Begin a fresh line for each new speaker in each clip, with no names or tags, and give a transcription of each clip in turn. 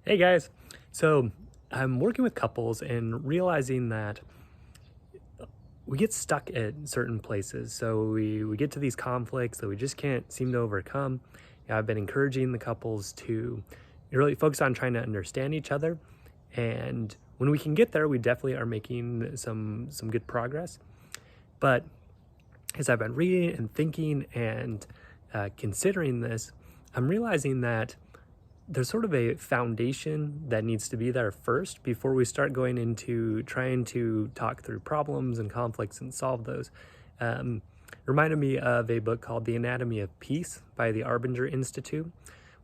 Hey guys, so I'm working with couples and realizing that we get stuck at certain places. So we get to these conflicts that we just can't seem to overcome. I've been encouraging the couples to really focus on trying to understand each other. And when we can get there, we definitely are making some good progress. But as I've been reading and thinking and considering this, I'm realizing that there's sort of a foundation that needs to be there first before we start going into trying to talk through problems and conflicts and solve those. Um, Reminded me of a book called The Anatomy of Peace by the Arbinger Institute,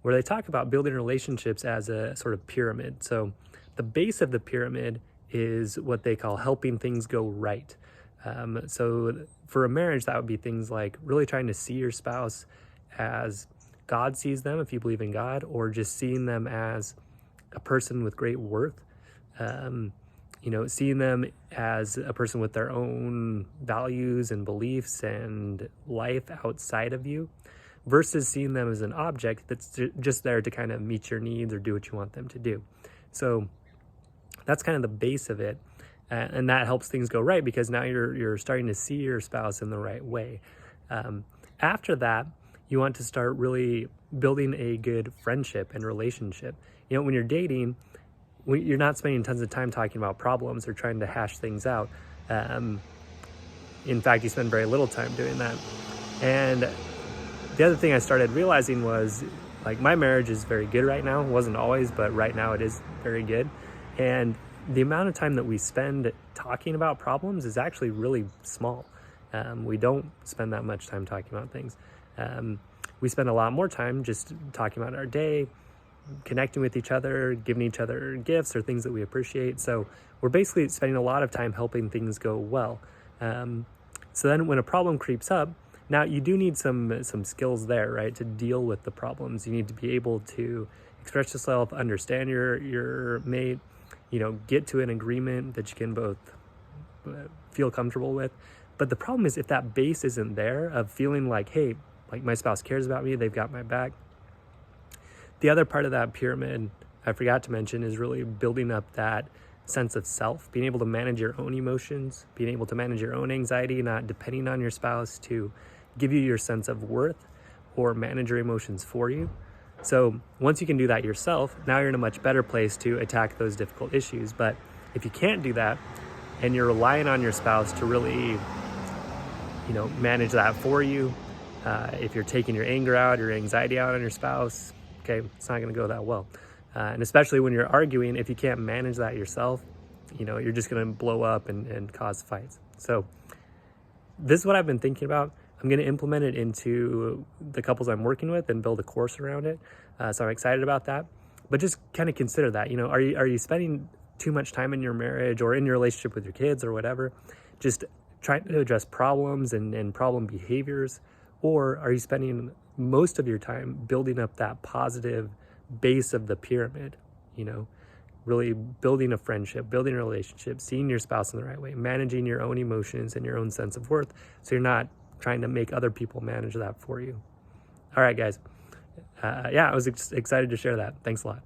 where they talk about building relationships as a sort of pyramid. So the base of the pyramid is what they call helping things go right. So for a marriage, that would be things like really trying to see your spouse as God sees them, if you believe in God, or just seeing them as a person with great worth. Um, Seeing them as a person with their own values and beliefs and life outside of you, versus seeing them as an object that's just there to kind of meet your needs or do what you want them to do. So that's kind of the base of it. And that helps things go right because now you're starting to see your spouse in the right way. After that, you want to start really building a good friendship and relationship. When you're dating, you're not spending tons of time talking about problems or trying to hash things out. In fact, you spend very little time doing that. And the other thing I started realizing was, like, my marriage is very good right now. It wasn't always, but right now it is very good. And the amount of time that we spend talking about problems is actually really small. We don't spend that much time talking about things. We spend a lot more time just talking about our day, connecting with each other, giving each other gifts or things that we appreciate. So we're basically spending a lot of time helping things go well. So then when a problem creeps up, now you do need some skills there, right, to deal with the problems. You need to be able to express yourself, understand your mate, get to an agreement that you can both feel comfortable with. But the problem is if that base isn't there of feeling like, hey, like my spouse cares about me, they've got my back. The other part of that pyramid I forgot to mention is really building up that sense of self, being able to manage your own emotions, being able to manage your own anxiety, not depending on your spouse to give you your sense of worth or manage your emotions for you. So once you can do that yourself, now you're in a much better place to attack those difficult issues. But if you can't do that and you're relying on your spouse to really, manage that for you, if you're taking your anger out, your anxiety out on your spouse, okay, it's not going to go that well. And especially when you're arguing, if you can't manage that yourself, you're just going to blow up and cause fights. So this is what I've been thinking about. I'm going to implement it into the couples I'm working with and build a course around it. So I'm excited about that. But just kind of consider that, are you spending too much time in your marriage or in your relationship with your kids or whatever, just trying to address problems and problem behaviors? Or are you spending most of your time building up that positive base of the pyramid, really building a friendship, building a relationship, seeing your spouse in the right way, managing your own emotions and your own sense of worth, so you're not trying to make other people manage that for you. All right, guys. I was excited to share that. Thanks a lot.